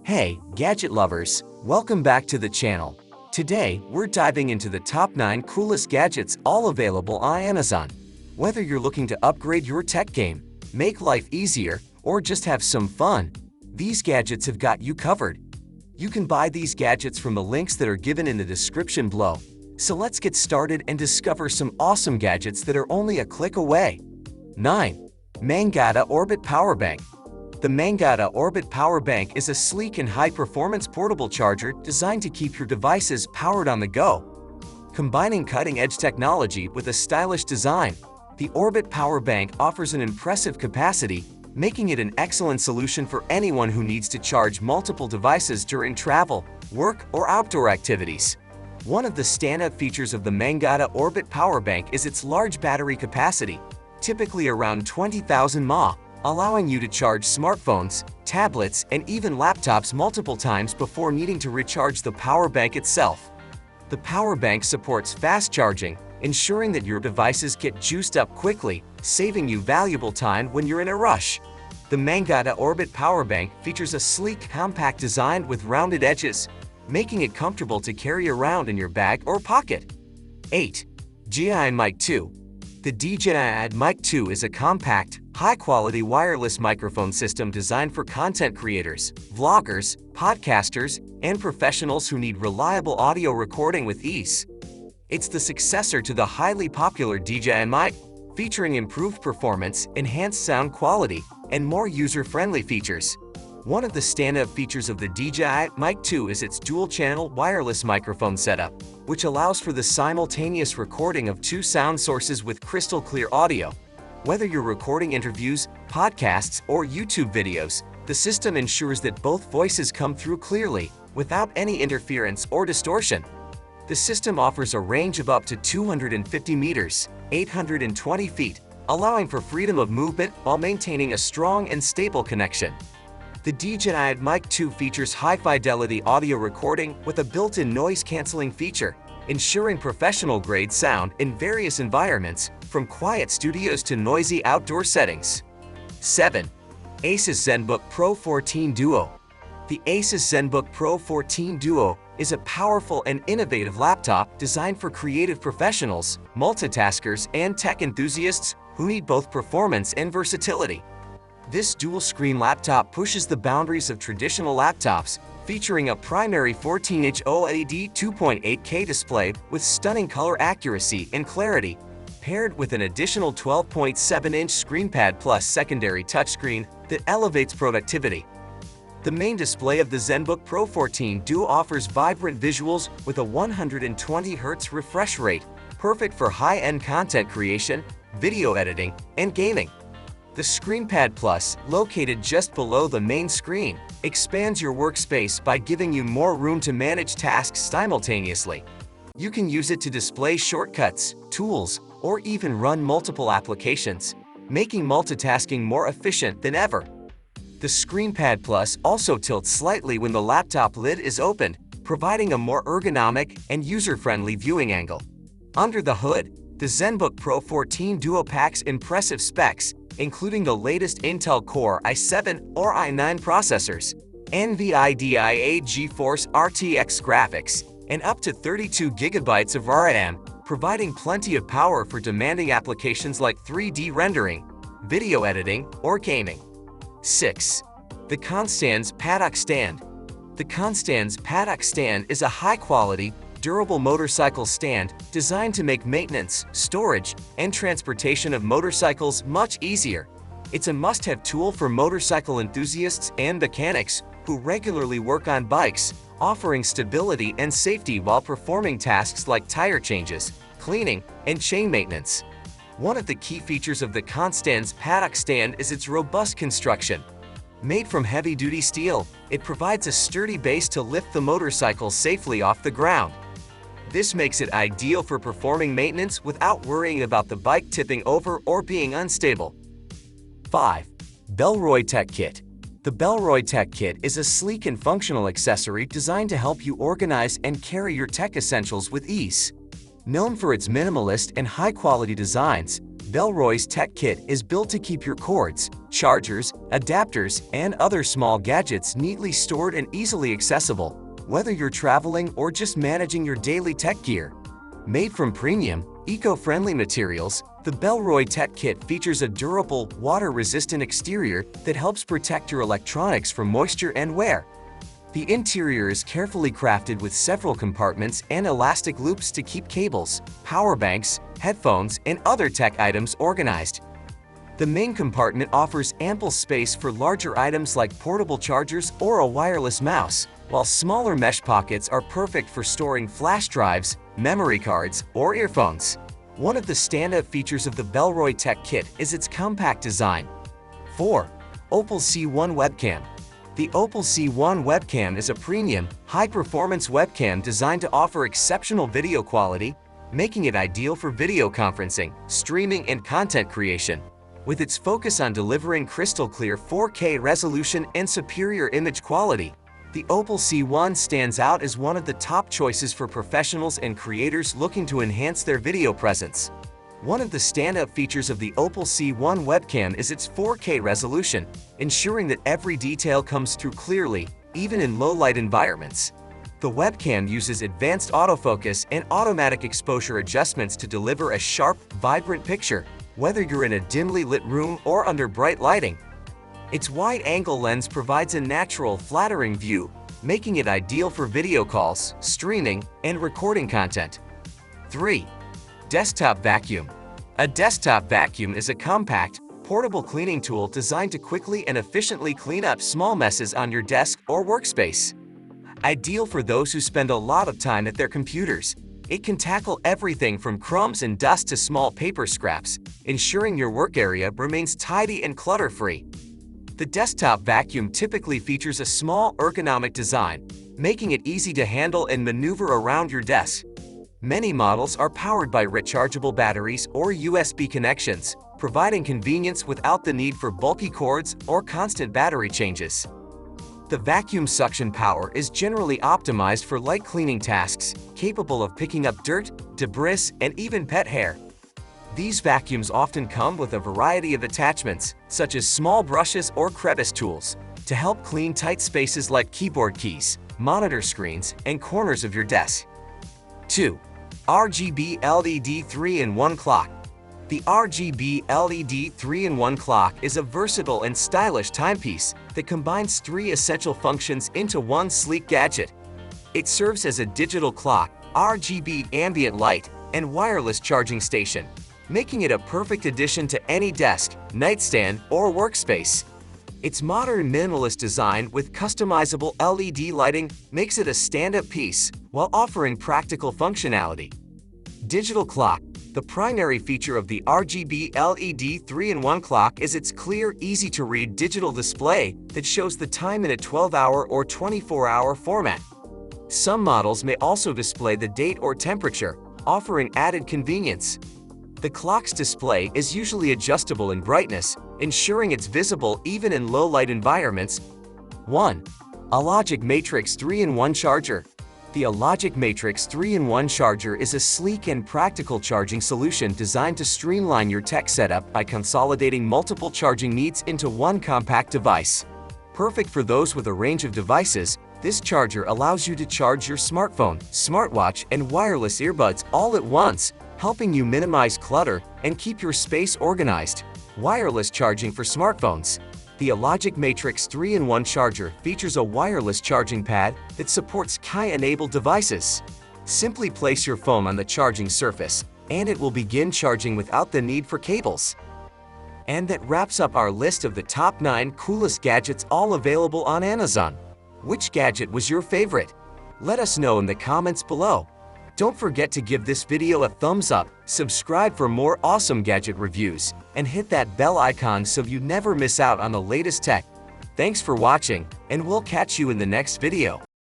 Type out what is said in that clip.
Hey, gadget lovers, welcome back to the channel. Today, we're diving into the top 9 coolest gadgets all available on Amazon. Whether you're looking to upgrade your tech game, make life easier, or just have some fun, these gadgets have got you covered. You can buy these gadgets from the links that are given in the description below. So let's get started and discover some awesome gadgets that are only a click away. 9. Mangata Orbit Power Bank. The Mangata Orbit Power Bank is a sleek and high-performance portable charger designed to keep your devices powered on the go. Combining cutting-edge technology with a stylish design, the Orbit Power Bank offers an impressive capacity, making it an excellent solution for anyone who needs to charge multiple devices during travel, work, or outdoor activities. One of the standout features of the Mangata Orbit Power Bank is its large battery capacity, typically around 20,000 mAh, allowing you to charge smartphones, tablets, and even laptops multiple times before needing to recharge the power bank itself. The power bank supports fast charging, ensuring that your devices get juiced up quickly, saving you valuable time when you're in a rush. The Mangata Orbit Power Bank features a sleek, compact design with rounded edges, making it comfortable to carry around in your bag or pocket. 8. DJI Mic 2. The DJI Mic 2 is a compact, high-quality wireless microphone system designed for content creators, vloggers, podcasters, and professionals who need reliable audio recording with ease. It's the successor to the highly popular DJI Mic, featuring improved performance, enhanced sound quality, and more user-friendly features. One of the standout features of the DJI Mic 2 is its dual-channel wireless microphone setup, which allows for the simultaneous recording of 2 sound sources with crystal-clear audio. Whether you're recording interviews, podcasts, or YouTube videos, the system ensures that both voices come through clearly, without any interference or distortion. The system offers a range of up to 250 meters, 820 feet, allowing for freedom of movement while maintaining a strong and stable connection. The DJI Mic 2 features high-fidelity audio recording with a built-in noise-canceling feature, ensuring professional-grade sound in various environments, from quiet studios to noisy outdoor settings. 7. Asus ZenBook Pro 14 Duo. The Asus ZenBook Pro 14 Duo is a powerful and innovative laptop designed for creative professionals, multitaskers, and tech enthusiasts who need both performance and versatility. This dual-screen laptop pushes the boundaries of traditional laptops, featuring a primary 14-inch OLED 2.8K display with stunning color accuracy and clarity, paired with an additional 12.7-inch ScreenPad Plus secondary touchscreen that elevates productivity. The main display of the ZenBook Pro 14 Duo offers vibrant visuals with a 120 Hz refresh rate, perfect for high-end content creation, video editing, and gaming. The ScreenPad Plus, located just below the main screen, expands your workspace by giving you more room to manage tasks simultaneously. You can use it to display shortcuts, tools, or even run multiple applications, making multitasking more efficient than ever. The ScreenPad Plus also tilts slightly when the laptop lid is opened, providing a more ergonomic and user-friendly viewing angle. Under the hood, the ZenBook Pro 14 Duo packs impressive specs, including the latest Intel Core i7 or i9 processors, NVIDIA GeForce RTX graphics, and up to 32 GB of RAM, providing plenty of power for demanding applications like 3D rendering, video editing, or gaming. 6. The Constans Paddock Stand. The Constans Paddock Stand is a high-quality, durable motorcycle stand designed to make maintenance, storage, and transportation of motorcycles much easier. It's a must-have tool for motorcycle enthusiasts and mechanics who regularly work on bikes, offering stability and safety while performing tasks like tire changes, cleaning, and chain maintenance. One of the key features of the Constans Paddock Stand is its robust construction. Made from heavy-duty steel, it provides a sturdy base to lift the motorcycle safely off the ground. This makes it ideal for performing maintenance without worrying about the bike tipping over or being unstable. 5. Bellroy Tech Kit. The Bellroy Tech Kit is a sleek and functional accessory designed to help you organize and carry your tech essentials with ease. Known for its minimalist and high-quality designs, Bellroy's Tech Kit is built to keep your cords, chargers, adapters, and other small gadgets neatly stored and easily accessible, whether you're traveling or just managing your daily tech gear. Made from premium, eco-friendly materials, the Bellroy Tech Kit features a durable, water-resistant exterior that helps protect your electronics from moisture and wear. The interior is carefully crafted with several compartments and elastic loops to keep cables, power banks, headphones, and other tech items organized. The main compartment offers ample space for larger items like portable chargers or a wireless mouse, while smaller mesh pockets are perfect for storing flash drives, memory cards, or earphones. One of the standout features of the Bellroy Tech Kit is its compact design. 4. Opal C1 Webcam. The Opal C1 webcam is a premium, high-performance webcam designed to offer exceptional video quality, making it ideal for video conferencing, streaming, and content creation. With its focus on delivering crystal-clear 4K resolution and superior image quality, the Opal C1 stands out as one of the top choices for professionals and creators looking to enhance their video presence. One of the standout features of the Opal C1 webcam is its 4K resolution, ensuring that every detail comes through clearly, even in low-light environments. The webcam uses advanced autofocus and automatic exposure adjustments to deliver a sharp, vibrant picture, whether you're in a dimly lit room or under bright lighting. Its wide-angle lens provides a natural, flattering view, making it ideal for video calls, streaming, and recording content. 3. Desktop Vacuum. A desktop vacuum is a compact, portable cleaning tool designed to quickly and efficiently clean up small messes on your desk or workspace. Ideal for those who spend a lot of time at their computers, it can tackle everything from crumbs and dust to small paper scraps, ensuring your work area remains tidy and clutter-free. The desktop vacuum typically features a small, ergonomic design, making it easy to handle and maneuver around your desk. Many models are powered by rechargeable batteries or USB connections, providing convenience without the need for bulky cords or constant battery changes. The vacuum suction power is generally optimized for light cleaning tasks, capable of picking up dirt, debris, and even pet hair. These vacuums often come with a variety of attachments, such as small brushes or crevice tools, to help clean tight spaces like keyboard keys, monitor screens, and corners of your desk. 2. RGB LED 3-in-1 Clock. The RGB LED 3-in-1 clock is a versatile and stylish timepiece that combines 3 essential functions into one sleek gadget. It serves as a digital clock, RGB ambient light, and wireless charging station, making it a perfect addition to any desk, nightstand, or workspace. Its modern minimalist design with customizable LED lighting makes it a stand-up piece while offering practical functionality. Digital clock. The primary feature of the RGB LED 3-in-1 clock is its clear, easy-to-read digital display that shows the time in a 12-hour or 24-hour format. Some models may also display the date or temperature, offering added convenience. The clock's display is usually adjustable in brightness, ensuring it's visible even in low-light environments. 1. Allogic Matrix 3-in-1 Charger. The Allogic Matrix 3-in-1 Charger is a sleek and practical charging solution designed to streamline your tech setup by consolidating multiple charging needs into one compact device. Perfect for those with a range of devices, this charger allows you to charge your smartphone, smartwatch, and wireless earbuds all at once, helping you minimize clutter and keep your space organized. Wireless charging for smartphones. The Allogic Matrix 3-in-1 Charger features a wireless charging pad that supports Qi-enabled devices. Simply place your phone on the charging surface, and it will begin charging without the need for cables. And that wraps up our list of the top 9 coolest gadgets all available on Amazon. Which gadget was your favorite? Let us know in the comments below. Don't forget to give this video a thumbs up, subscribe for more awesome gadget reviews, and hit that bell icon so you never miss out on the latest tech. Thanks for watching, and we'll catch you in the next video.